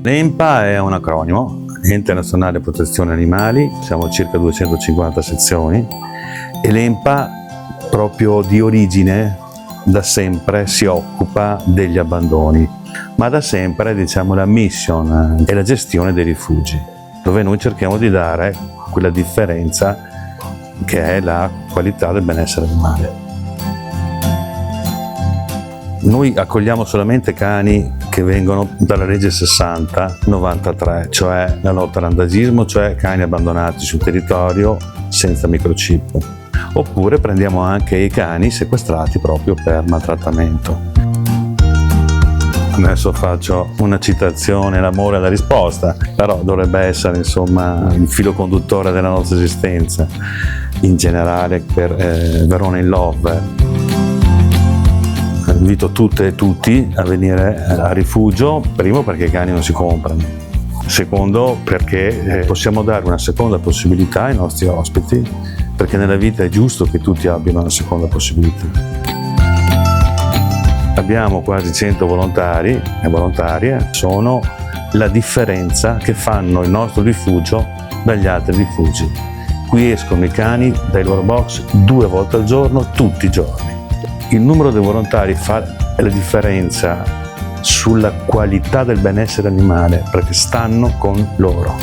L'ENPA è un acronimo, Ente Nazionale Protezione Animali, siamo circa 250 sezioni e l'ENPA proprio di origine da sempre si occupa degli abbandoni, ma da sempre diciamo la mission e la gestione dei rifugi, dove noi cerchiamo di dare quella differenza che è la qualità del benessere animale. Noi accogliamo solamente cani che vengono dalla legge 60-93, cioè la lotta al randagismo, cioè cani abbandonati sul territorio senza microchip. Oppure prendiamo anche i cani sequestrati proprio per maltrattamento. Adesso faccio una citazione, l'amore è la risposta, però dovrebbe essere insomma il filo conduttore della nostra esistenza in generale per Verona in Love. Invito tutte e tutti a venire a rifugio, primo perché i cani non si comprano, secondo perché possiamo dare una seconda possibilità ai nostri ospiti, perché nella vita è giusto che tutti abbiano una seconda possibilità. Abbiamo quasi 100 volontari e volontarie, sono la differenza che fanno il nostro rifugio dagli altri rifugi. Qui escono i cani dai loro box 2 volte al giorno, tutti i giorni. Il numero dei volontari fa la differenza sulla qualità del benessere animale perché stanno con loro.